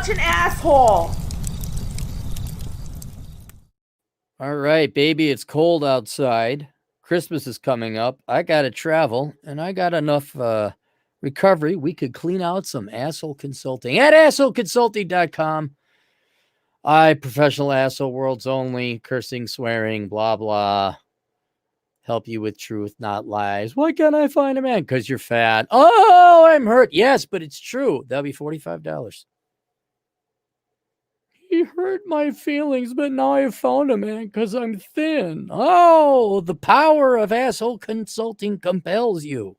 such an asshole. All right, baby, it's cold outside. Christmas is coming up. I got to travel, and I got enough recovery. We could clean out some asshole consulting at assholeconsulting.com. Professional asshole, worlds only, cursing, swearing, blah, blah. Help you with truth, not lies. Why can't I find a man? Because you're fat. Oh, I'm hurt. Yes, but it's true. That'll be $45. He hurt my feelings, but now I found a man because I'm thin. Oh, the power of asshole consulting compels you.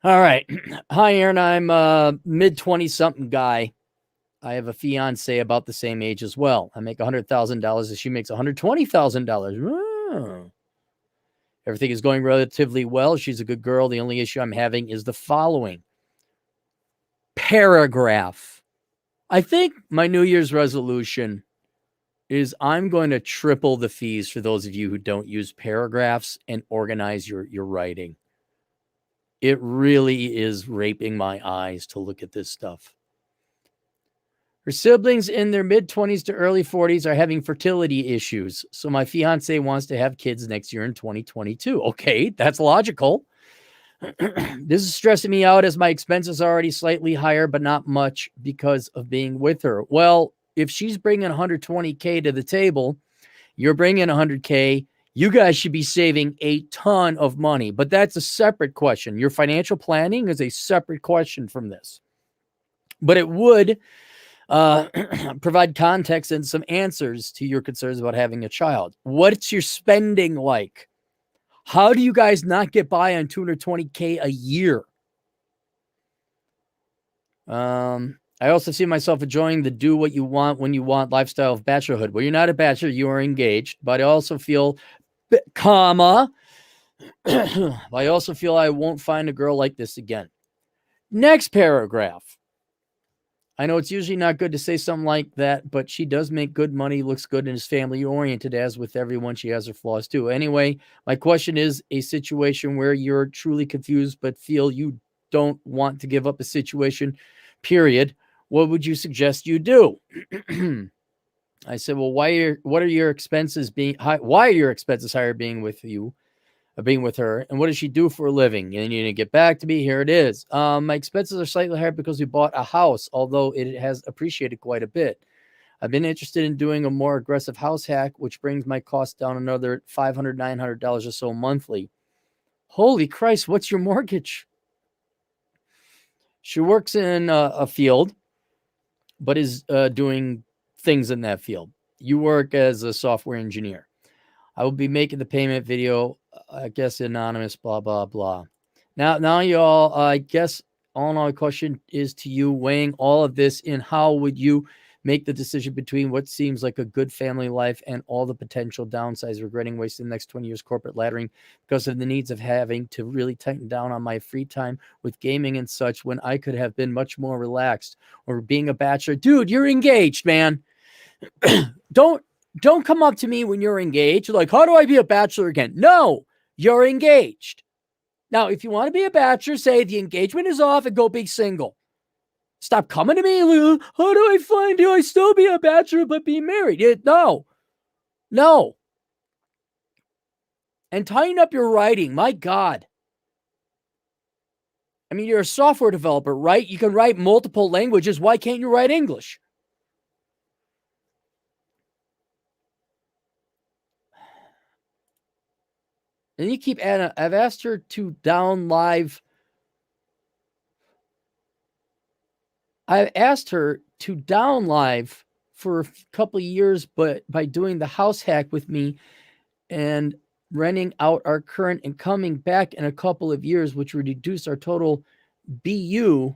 All right. Hi, Aaron. I'm a mid-20-something guy. I have a fiance about the same age as well. I make $100,000 and she makes $120,000. Oh. Everything is going relatively well. She's a good girl. The only issue I'm having is the following. Paragraph. I think my New Year's resolution is I'm going to triple the fees for those of you who don't use paragraphs and organize your writing. It really is raping my eyes to look at this stuff. Her siblings in their mid-20s to early 40s are having fertility issues. So my fiance wants to have kids next year in 2022. Okay, that's logical. This is stressing me out as my expenses are already slightly higher, but not much because of being with her. Well, if she's bringing 120K to the table, you're bringing 100K. You guys should be saving a ton of money, but that's a separate question. Your financial planning is a separate question from this, but it would provide context and some answers to your concerns about having a child. What's your spending like? How do you guys not get by on 220K a year? I also see myself enjoying the do what you want when you want lifestyle of bachelorhood. Well, you're not a bachelor, you are engaged, but I also feel, I also feel I won't find a girl like this again. Next paragraph. I know it's usually not good to say something like that, but she does make good money, looks good, and is family oriented. As with everyone, she has her flaws too. Anyway, my question is a situation where you're truly confused but feel you don't want to give up a situation, period. What would you suggest you do? I said, well, what are your expenses being high? Why are your expenses higher being with you? Being with her, and what does she do for a living? And you need to get back to me. Here it is. My expenses are slightly higher because we bought a house, although it has appreciated quite a bit. I've been interested in doing a more aggressive house hack, which brings my cost down another $500, $900 or so monthly. Holy Christ, what's your mortgage? She works in a field, but is doing things in that field. You work as a software engineer. I will be making the payment video, I guess anonymous, blah, blah, blah. Now, y'all, I guess all in all, the question is to you, weighing all of this in, how would you make the decision between what seems like a good family life and all the potential downsides, regretting wasting the next 20 years corporate laddering because of the needs of having to really tighten down on my free time with gaming and such when I could have been much more relaxed, or being a bachelor? Dude, you're engaged, man. Don't come up to me when you're engaged. Like, how do I be a bachelor again? No, you're engaged. Now, if you want to be a bachelor, say the engagement is off and go be single. Stop coming to me. How do I find you? I still be a bachelor, but be married. No. And tighten up your writing. My God. I mean, you're a software developer, right? You can write multiple languages. Why can't you write English? And you keep adding, I've asked her to down live. I asked her to down live for a couple of years, but by doing the house hack with me and renting out our current and coming back in a couple of years, which would reduce our total BU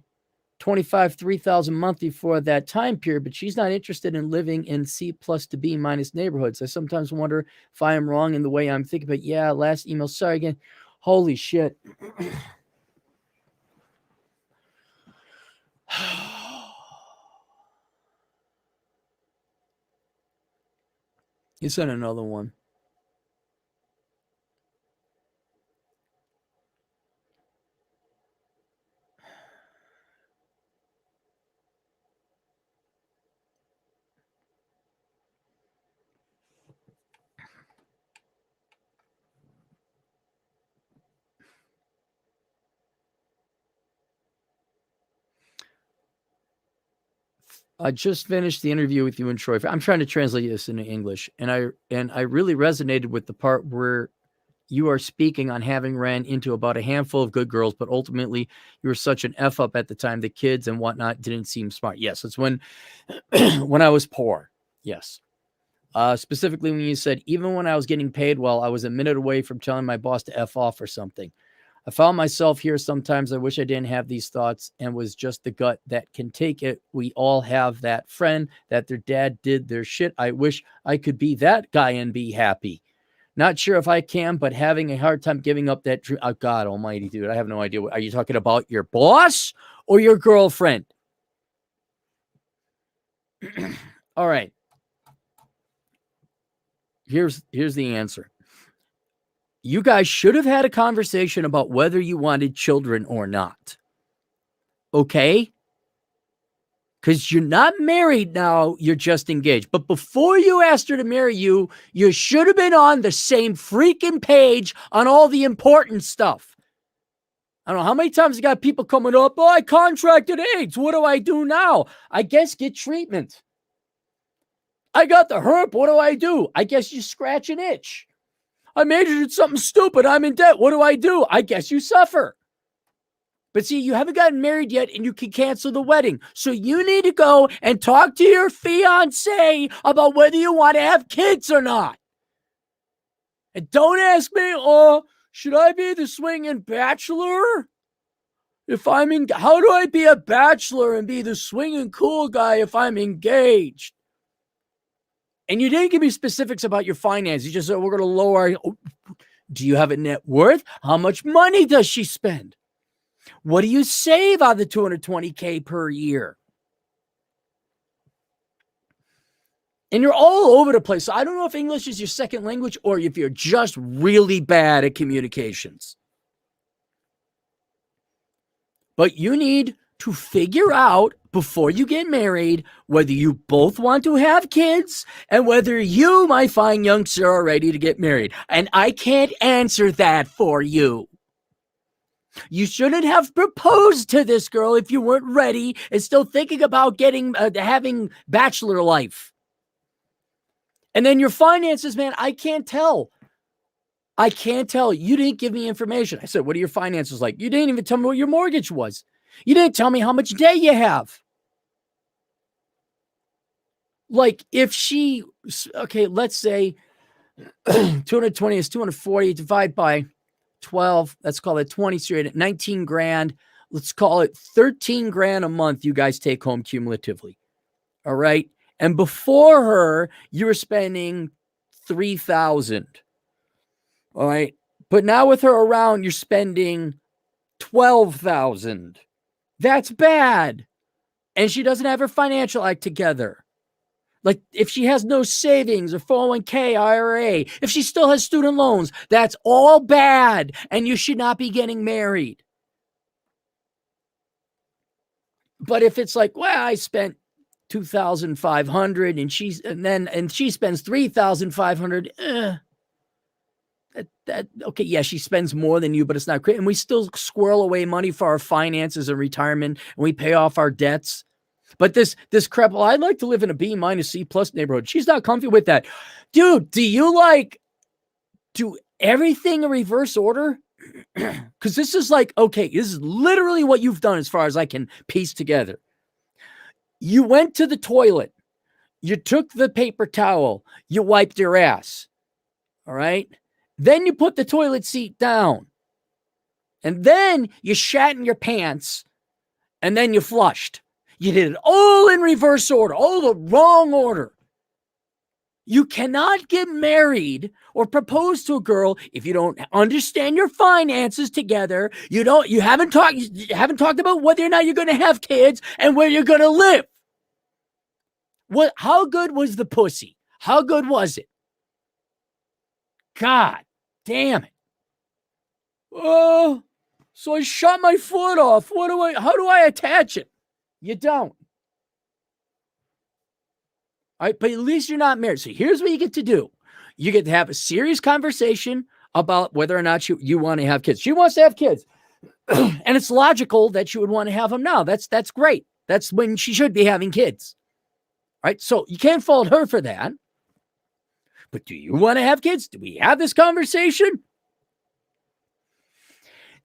3,000 monthly for that time period. But she's not interested in living in C plus to B minus neighborhoods. I sometimes wonder if I am wrong in the way I'm thinking. But yeah, last email. Sorry again. Holy shit. You sent another one. I just finished the interview with you and Troy. I'm trying to translate this into English, and I really resonated with the part where you are speaking on having ran into about a handful of good girls, but ultimately you were such an F up at the time. The kids and whatnot didn't seem smart. Yes, it's when when I was poor. Yes. Specifically when you said, even when I was getting paid well, I was a minute away from telling my boss to F off or something. I found myself here sometimes. I wish I didn't have these thoughts and was just the gut that can take it. We all have that friend that their dad did their shit. I wish I could be that guy and be happy. Not sure if I can, but having a hard time giving up that dream. Oh, God almighty, dude. I have no idea. Are you talking about your boss or your girlfriend? All right. Here's the answer. You guys should have had a conversation about whether you wanted children or not. Okay? Because you're not married now, you're just engaged. But before you asked her to marry you, you should have been on the same freaking page on all the important stuff. I don't know how many times you got people coming up, oh, I contracted AIDS. What do I do now? I guess get treatment. I got the herp. What do I do? I guess you scratch an itch. I majored in something stupid. I'm in debt. What do I do? I guess you suffer. But see, you haven't gotten married yet and you can cancel the wedding. So you need to go and talk to your fiance about whether you want to have kids or not. And don't ask me, oh, should I be the swinging bachelor? How do I be a bachelor and be the swinging cool guy if I'm engaged? And you didn't give me specifics about your finances. You just said, we're going to lower. Do you have a net worth? How much money does she spend? What do you save on the $220K per year? And you're all over the place. So I don't know if English is your second language or if you're just really bad at communications. But you need to figure out before you get married whether you both want to have kids and whether you, my fine youngster, are ready to get married. And I can't answer that for you. You shouldn't have proposed to this girl if you weren't ready and still thinking about having bachelor life. And then your finances, man, I can't tell. You didn't give me information. I said, what are your finances like? You didn't even tell me what your mortgage was. You didn't tell me how much debt you have. Like if she, okay, let's say 220 is 240, divide by 12. Let's call it 20 straight at 19 grand. Let's call it 13 grand a month you guys take home cumulatively. All right. And before her, you were spending 3,000. All right. But now with her around, you're spending 12,000. That's bad. And she doesn't have her financial act together. Like if she has no savings or 401k, IRA, if she still has student loans, that's all bad. And you should not be getting married. But if it's like, well, I spent 2,500 and she spends 3,500, okay, yeah, she spends more than you, but it's not great. And we still squirrel away money for our finances and retirement, and we pay off our debts. But this crap, well, I'd like to live in a B- C+ neighborhood. She's not comfy with that. Dude, do you do everything in reverse order? Because this is like, okay, this is literally what you've done as far as I can piece together. You went to the toilet. You took the paper towel. You wiped your ass. All right? Then you put the toilet seat down. And then you shat in your pants. And then you flushed. You did it all in reverse order, all the wrong order. You cannot get married or propose to a girl if you don't understand your finances together. You haven't talked about whether or not you're going to have kids and where you're going to live. How good was the pussy? How good was it? God damn it. Oh, so I shot my foot off. How do I attach it? You don't. All right, but at least you're not married. So here's what you get to do. You get to have a serious conversation about whether or not you want to have kids. She wants to have kids. And it's logical that she would want to have them now. That's great. That's when she should be having kids. right? So you can't fault her for that. But do you want to have kids? Do we have this conversation?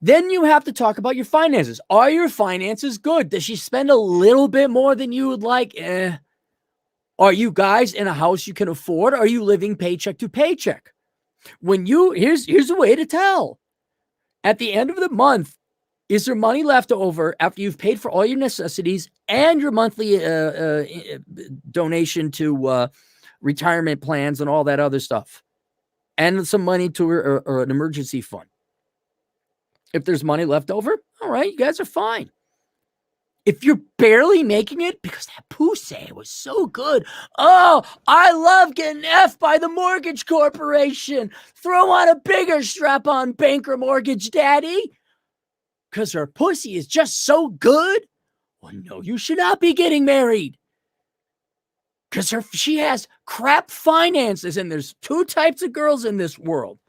Then you have to talk about your finances. Are your finances good? Does she spend a little bit more than you would like? Are you guys in a house you can afford? Are you living paycheck to paycheck? Here's a way to tell. At the end of the month, is there money left over after you've paid for all your necessities and your monthly donation to retirement plans and all that other stuff, and some money to or an emergency fund? If there's money left over, all right, you guys are fine. If you're barely making it because that pussy was so good, oh, I love getting effed by the mortgage corporation. Throw on a bigger strap-on banker mortgage, daddy. Because her pussy is just so good. Well, no, you should not be getting married. Because she has crap finances, and there's two types of girls in this world.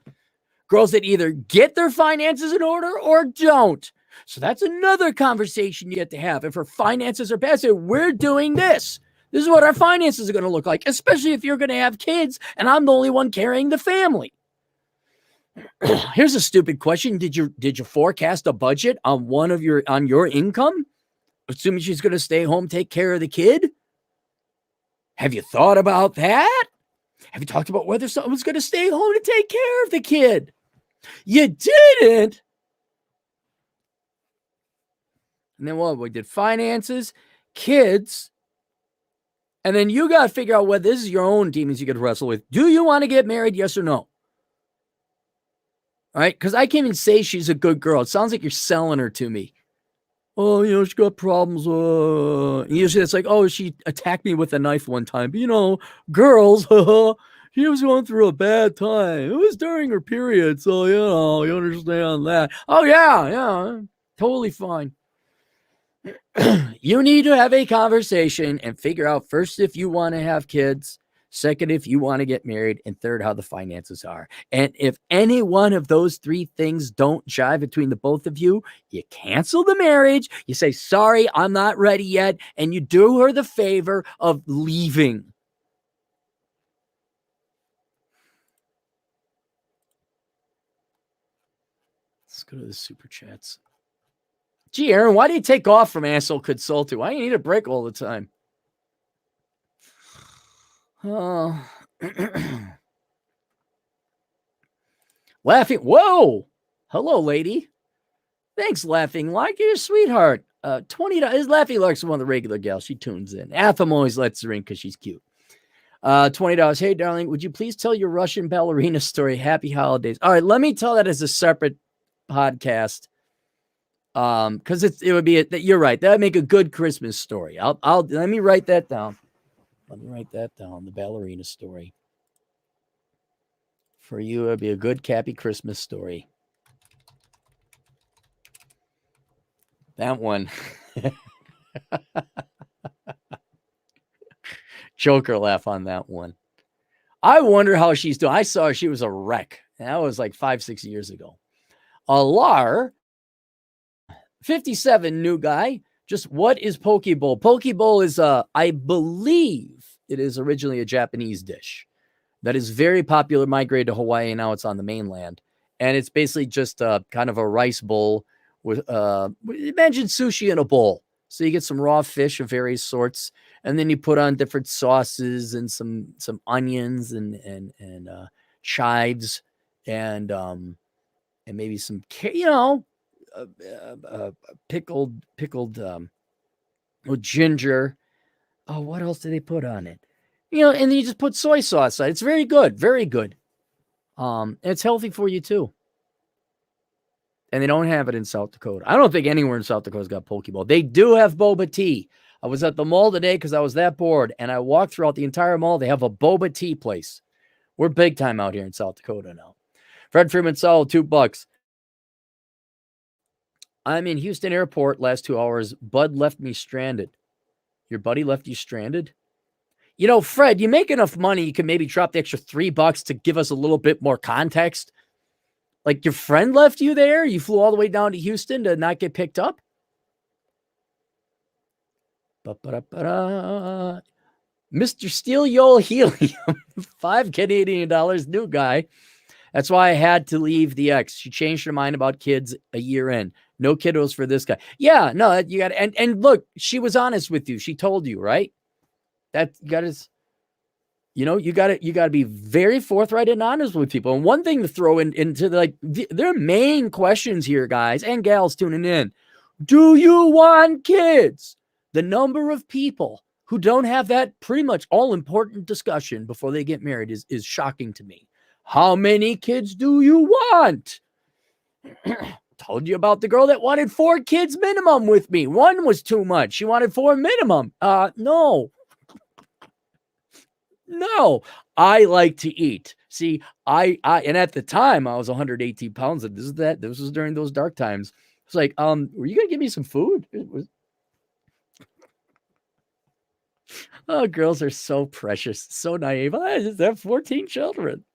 Girls that either get their finances in order or don't. So that's another conversation you get to have. If her finances are bad, say, we're doing this. This is what our finances are going to look like, especially if you're going to have kids and I'm the only one carrying the family. Here's a stupid question. Did you forecast a budget on your income? Assuming she's going to stay home, take care of the kid? Have you thought about that? Have you talked about whether someone's going to stay home to take care of the kid? You didn't. And then what? We did finances, kids, and then you got to figure out whether this is your own demons you could wrestle with. Do you want to get married? Yes or no? All right? Because I can't even say she's a good girl. It sounds like you're selling her to me. Oh, she got problems. Usually it's like, oh, she attacked me with a knife one time. But, girls, she was going through a bad time. It was during her period. So, you understand that. Oh, yeah, totally fine. You need to have a conversation and figure out first if you want to have kids, second if you want to get married, and third how the finances are. And if any one of those three things don't jive between the both of you, you cancel the marriage, you say, sorry, I'm not ready yet, and you do her the favor of leaving. Let's go to the super chats. Gee, Aaron, why do you take off from Asshole Consulting? Why do you need a break all the time? Oh. Laughing. Whoa. Hello, lady. Thanks, Laughing Lark. You're a sweetheart. $20. Laughing Lark's one of the regular gals. She tunes in. Atham always lets her in because she's cute. $20. Hey, darling, would you please tell your Russian ballerina story? Happy holidays. All right, let me tell that as a separate podcast. Because it would be you're right. That would make a good Christmas story. I'll let me write that down. The ballerina story. For you, it would be a good Cappy Christmas story. That one. Joker laugh on that one. I wonder how she's doing. I saw her. She was a wreck. That was like 5-6 years ago. Alar, 57, new guy. Just what is poke bowl? Poke bowl is, I believe it is originally a Japanese dish that is very popular, migrated to Hawaii, and now it's on the mainland. And it's basically just kind of a rice bowl with, imagine sushi in a bowl. So you get some raw fish of various sorts, and then you put on different sauces and some onions and chives and maybe some, pickled ginger. Oh, what else do they put on it? And then you just put soy sauce on it. It's very good, very good. It's healthy for you too. And they don't have it in South Dakota. I don't think anywhere in South Dakota's got poke bowl. They do have boba tea. I was at the mall today because I was that bored, and I walked throughout the entire mall. They have a boba tea place. We're big time out here in South Dakota now. Fred Freeman Solid, $2. I'm in Houston Airport last 2 hours. Bud left me stranded. Your buddy left you stranded? Fred, you make enough money, you can maybe drop the extra $3 to give us a little bit more context. Like your friend left you there? You flew all the way down to Houston to not get picked up? Mr. Steel Yo Helium, $5 Canadian, new guy. That's why I had to leave the ex. She changed her mind about kids a year in. No kiddos for this guy. Yeah, no, you got and look, she was honest with you. She told you, right? That you got to, you got to be very forthright and honest with people. And one thing to throw into their main questions here, guys and gals tuning in: do you want kids? The number of people who don't have that pretty much all important discussion before they get married is shocking to me. How many kids do you want? Told you about the girl that wanted 4 kids minimum with me. 1 was too much. She wanted 4 minimum. No. I like to eat. See, I and at the time I was 118 pounds. And this was during those dark times. It's like, were you gonna give me some food? Oh, girls are so precious, so naive. I just have 14 children.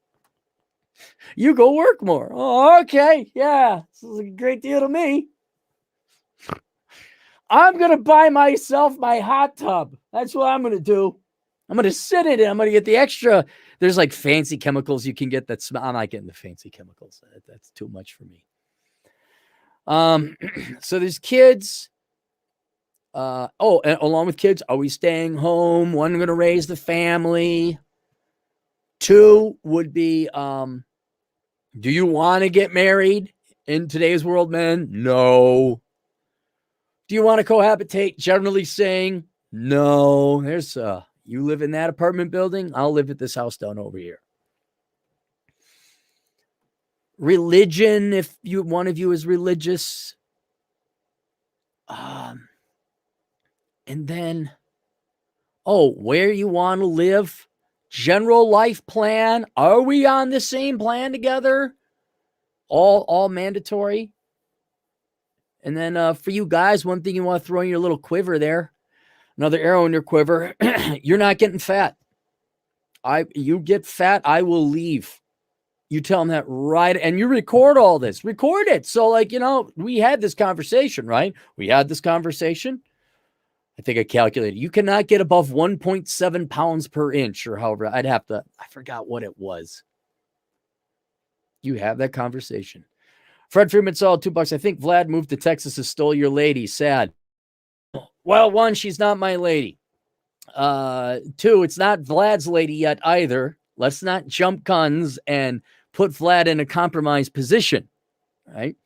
You go work more. Oh, okay. Yeah. This is a great deal to me. I'm going to buy myself my hot tub. That's what I'm going to do. I'm going to sit in it. I'm going to get the extra. There's like fancy chemicals you can get that smell. I'm not getting the fancy chemicals. That's too much for me. So there's kids. And along with kids, are we staying home? 1, going to raise the family. 2 would be, do you want to get married in today's world, men? No. Do you want to cohabitate? Generally saying, no. There's you live in that apartment building. I'll live at this house down over here. Religion, if one of you is religious. And then, where you want to live. General life plan. Are we on the same plan together? All mandatory. And then for you guys, one thing you want to throw in your little quiver there, another arrow in your quiver. You're not getting fat. You get fat, I will leave. You tell them that right, and you record all this. Record it. So we had this conversation, right? We had this conversation. I think I calculated. You cannot get above 1.7 pounds per inch or however. I forgot what it was. You have that conversation. Fred Freeman saw $2. I think Vlad moved to Texas and stole your lady. Sad. Well, 1, she's not my lady. 2, it's not Vlad's lady yet either. Let's not jump guns and put Vlad in a compromised position, right?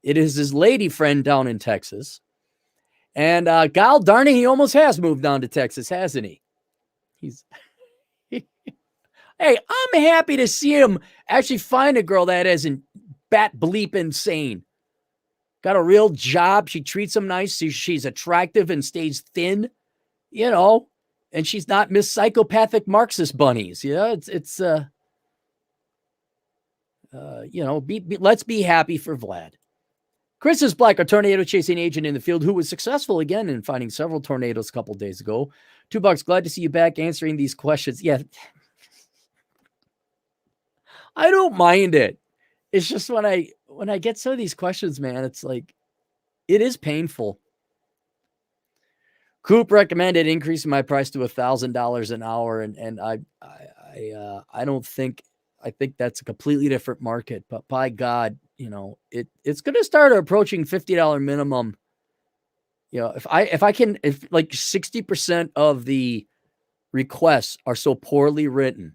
It is his lady friend down in Texas. And God darn it, he almost has moved down to Texas, hasn't he? Hey, I'm happy to see him actually find a girl that isn't bat bleep insane. Got a real job. She treats him nice. She's attractive and stays thin, and she's not Miss Psychopathic Marxist bunnies. Let's be happy for Vlad. Chris is Black, a tornado chasing agent in the field who was successful again in finding several tornadoes a couple days ago. $2. Glad to see you back answering these questions. Yeah. I don't mind it. It's just when I get some of these questions, man, it's like, it is painful. Coop recommended increasing my price to $1,000 an hour. And I don't think, I think that's a completely different market, but by God, it's going to start approaching $50 minimum. If like 60% of the requests are so poorly written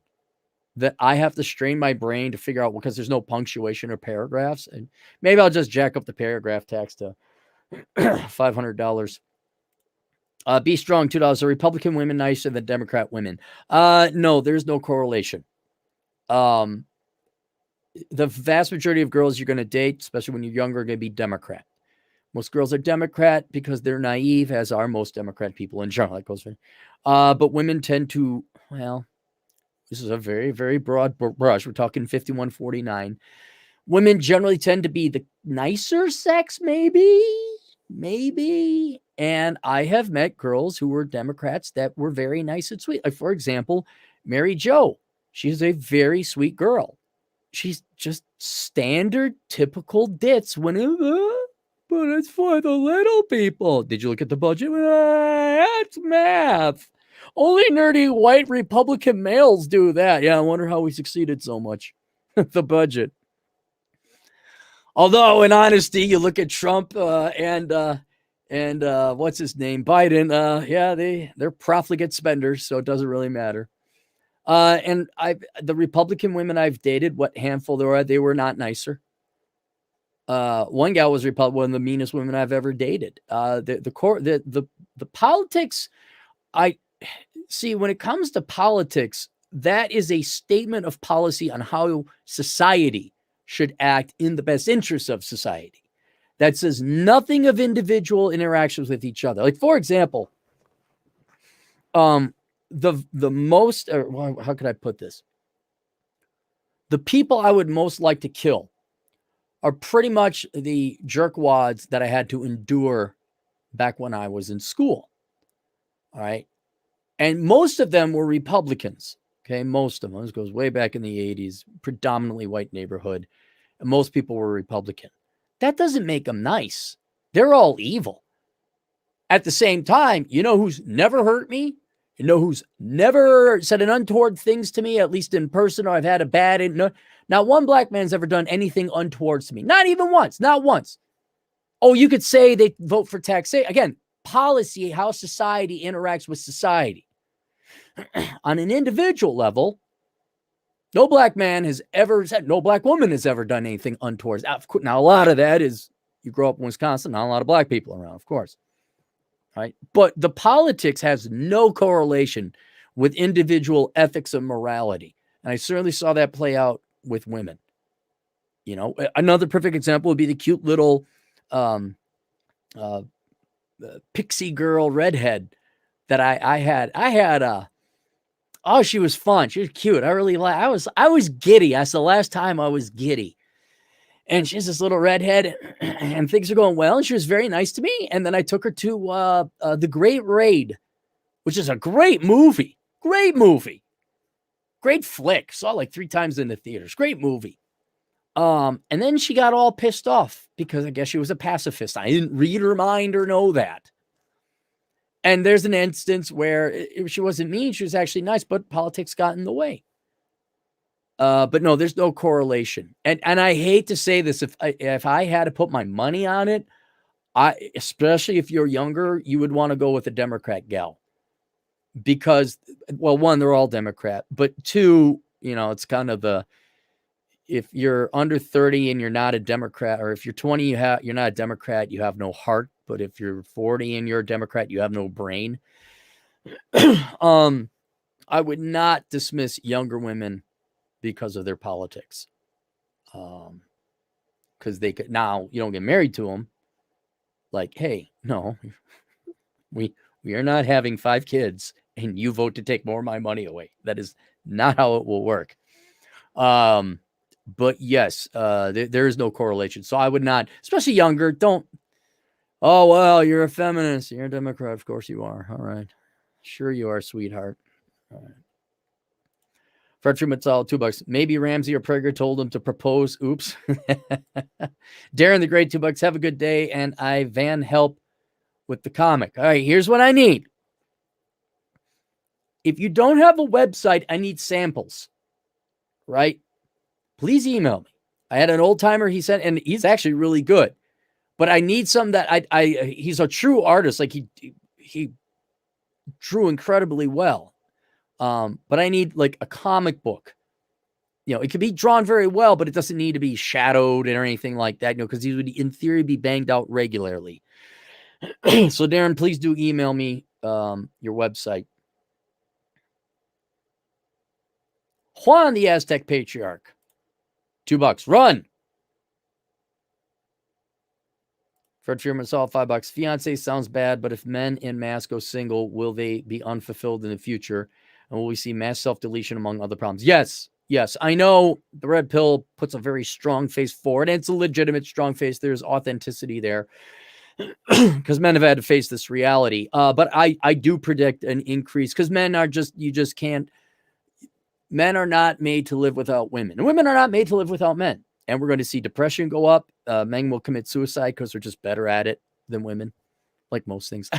that I have to strain my brain to figure out, because there's no punctuation or paragraphs, and maybe I'll just jack up the paragraph tax to $500. Be strong, $2. Are Republican women nicer than Democrat women? No, there's no correlation. The vast majority of girls you're going to date, especially when you're younger, are going to be Democrat. Most girls are Democrat because they're naive, as are most Democrat people in general. That goes for, but women tend to, this is a very, very broad brush. We're talking 51-49. Women generally tend to be the nicer sex, maybe. And I have met girls who were Democrats that were very nice and sweet. Like, for example, Mary Jo. She's a very sweet girl. She's just standard, typical ditz but it's for the little people. Did you look at the budget? That's math. Only nerdy white Republican males do that. Yeah, I wonder how we succeeded so much. The budget. Although, in honesty, you look at Trump and what's his name, Biden. Yeah, they're profligate spenders, so it doesn't really matter. And the Republican women I've dated, what handful there were, they were not nicer. One gal was one of the meanest women I've ever dated. The politics, I see when it comes to politics, that is a statement of policy on how society should act in the best interests of society. That says nothing of individual interactions with each other. Like, for example, the most, or how could I put this? The people I would most like to kill are pretty much the jerkwads that I had to endure back when I was in school. All right. And most of them were Republicans. Okay. Most of them. This goes way back in the 80s, predominantly white neighborhood. And most people were Republican. That doesn't make them nice. They're all evil. At the same time, you know who's never hurt me? You know who's never said an untoward things to me, at least in person, or I've had a bad... Not one black man's ever done anything untoward to me. Not even once. Not once. Oh, you could say they vote for taxation. Again, policy, how society interacts with society. On an individual level, no black man has ever said, no black woman has ever done anything untoward. Now, a lot of that is, you grow up in Wisconsin, not a lot of black people around, of course. Right? But the politics has no correlation with individual ethics and morality. And I certainly saw that play out with women. You know, another perfect example would be the cute little pixie girl redhead that I had. Oh, she was fun. She was cute. I really liked. I was giddy. That's the last time I was giddy. And she's this little redhead, and things are going well. And she was very nice to me. And then I took her to The Great Raid, which is a great movie. Great movie. Great flick. Saw it like 3 times in the theaters. Great movie. And then she got all pissed off because I guess she was a pacifist. I didn't read her mind or know that. And there's an instance where she wasn't mean. She was actually nice, but politics got in the way. But no, there's no correlation. And I hate to say this, if I had to put my money on it, especially if you're younger, you would want to go with a Democrat gal. Because, well, one, they're all Democrat. But two, you know, it's kind of if you're under 30 and you're not a Democrat, or if you're 20, you're not a Democrat, you have no heart. But if you're 40 and you're a Democrat, you have no brain. I would not dismiss younger women because of their politics. Because they could, now you don't get married to them. Like, hey, no, we are not having 5 kids and you vote to take more of my money away. That is not how it will work. But yes, there is no correlation. So I would not, especially younger, don't, oh, well, you're a feminist. You're a Democrat. Of course you are. All right. Sure you are, sweetheart. All right. Fred Freeman's all $2. Maybe Ramsey or Prager told him to propose. Oops. Darren the Great, $2. Have a good day. And I van help with the comic. All right, here's what I need. If you don't have a website, I need samples. Right? Please email me. I had an old timer he sent, and he's actually really good. But I need some that he's a true artist. Like he drew incredibly well. But I need like a comic book. You know, it could be drawn very well, but it doesn't need to be shadowed or anything like that. You know, because these would, in theory, be banged out regularly. So, Darren, please do email me your website. Juan, the Aztec Patriarch, $2. Run. Fred Fearman saw $5. Fiance sounds bad, but if men in mass go single, will they be unfulfilled in the future? And will we see mass self-deletion among other problems? Yes. I know the red pill puts a very strong face forward, and it's a legitimate strong face. There's authenticity there because men have had to face this reality. But I do predict an increase because men are you just can't. Men are not made to live without women, and women are not made to live without men. And we're going to see depression go up. Men will commit suicide because they're just better at it than women, like most things.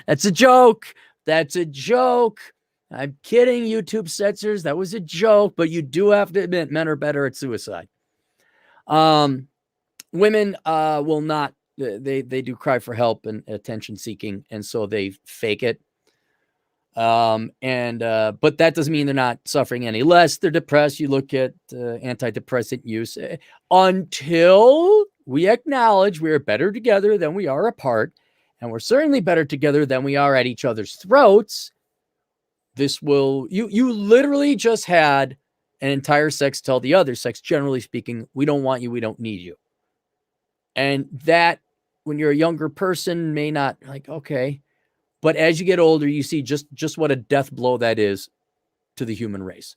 That's a joke. That's a joke. I'm kidding, YouTube censors. That was a joke, but you do have to admit men are better at suicide. Women will not. They do cry for help and attention seeking, and so they fake it. But that doesn't mean they're not suffering any less. They're depressed. You look at antidepressant use until we acknowledge we are better together than we are apart, and we're certainly better together than we are at each other's throats. This will you literally just had an entire sex tell the other sex, generally speaking, we don't want you, we don't need you. And that, when you're a younger person, may not like, okay. But as you get older, you see just what a death blow that is to the human race.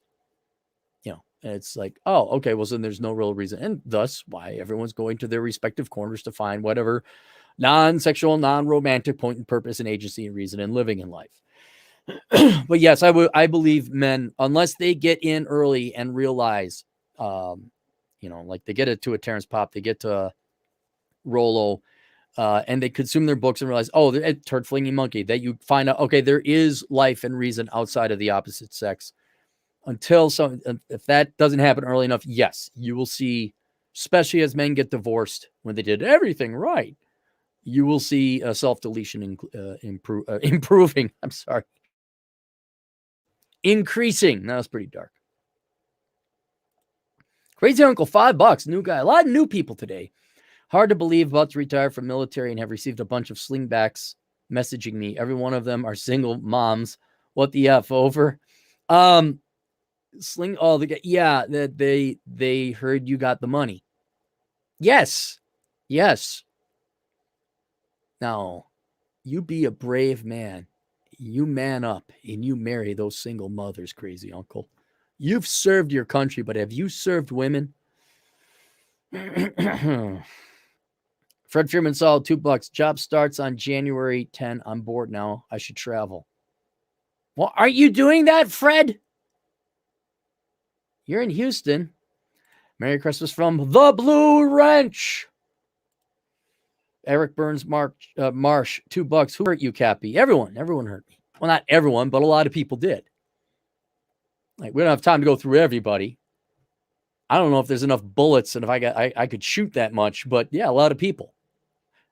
You know, and it's like, oh, okay, well, then there's no real reason. And thus why everyone's going to their respective corners to find whatever non-sexual, non-romantic point and purpose and agency and reason in living in life. But yes, I believe men, unless they get in early and realize, like they get it to a Terrence Pop, they get to Rollo, and they consume their books and realize, oh, they're a turd flinging monkey, that you find out, okay, there is life and reason outside of the opposite sex. If that doesn't happen early enough, yes, you will see, especially as men get divorced when they did everything right, you will see self-deletion improving. I'm sorry. Increasing. That was pretty dark. Crazy Uncle, $5. New guy. A lot of new people today. Hard to believe, about to retire from military and have received a bunch of slingbacks messaging me. Every one of them are single moms. What the F over? They heard you got the money. Yes. Now, you be a brave man. You man up and you marry those single mothers, Crazy Uncle. You've served your country, but have you served women? Fred Freeman saw $2. Job starts on January 10. I'm bored now. I should travel. Well, are you doing that, Fred? You're in Houston. Merry Christmas from the Blue Wrench. Eric Burns Marsh, $2. Who hurt you, Cappy? Everyone hurt me. Well, not everyone, but a lot of people did. Like, we don't have time to go through everybody. I don't know if there's enough bullets and if I could shoot that much, but yeah, a lot of people.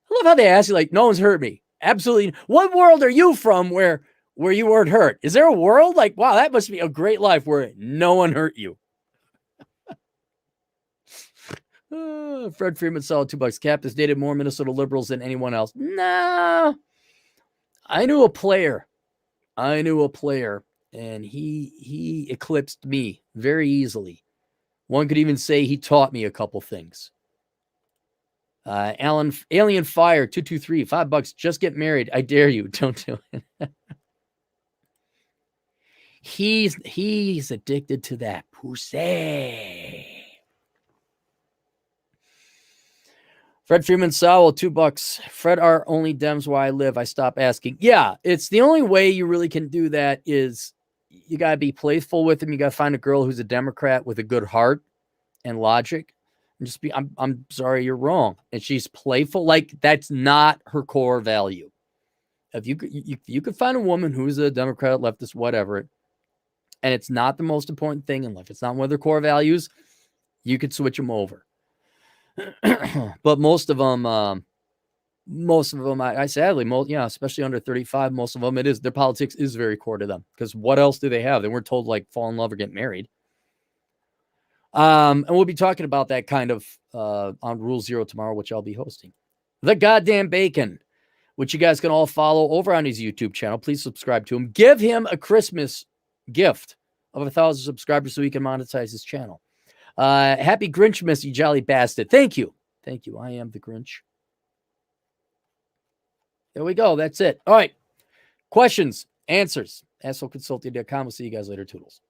I love how they ask you, like, no one's hurt me. Absolutely. What world are you from where you weren't hurt? Is there a world like, wow, that must be a great life where no one hurt you? Fred Freeman saw $2. Cap has dated more Minnesota liberals than anyone else. Nah. I knew a player, and he eclipsed me very easily. One could even say he taught me a couple things. Alien Fire 223, $5. Just get married. I dare you. Don't do it. He's addicted to that pussy. Fred Freeman Sowell, $2. Fred are only Dems where I live. I stop asking. Yeah, it's the only way you really can do that is you got to be playful with him. You got to find a girl who's a Democrat with a good heart and logic. And just be, I'm sorry, you're wrong. And she's playful. Like, that's not her core value. If you could find a woman who's a Democrat, leftist, whatever, and it's not the most important thing in life, it's not one of their core values, you could switch them over. But most of them, I sadly, especially under 35, most of them, their politics is very core to them, because what else do they have? They weren't told, like, fall in love or get married. And we'll be talking about that kind of on Rule Zero tomorrow, which I'll be hosting. The Goddamn Bacon, which you guys can all follow over on his YouTube channel. Please subscribe to him. Give him a Christmas gift of 1,000 subscribers so he can monetize his channel. Happy Grinchmas, you jolly bastard. Thank you. I am the Grinch. There we go. That's it. All right. Questions, answers. AssholeConsulting.com. We'll see you guys later. Toodles.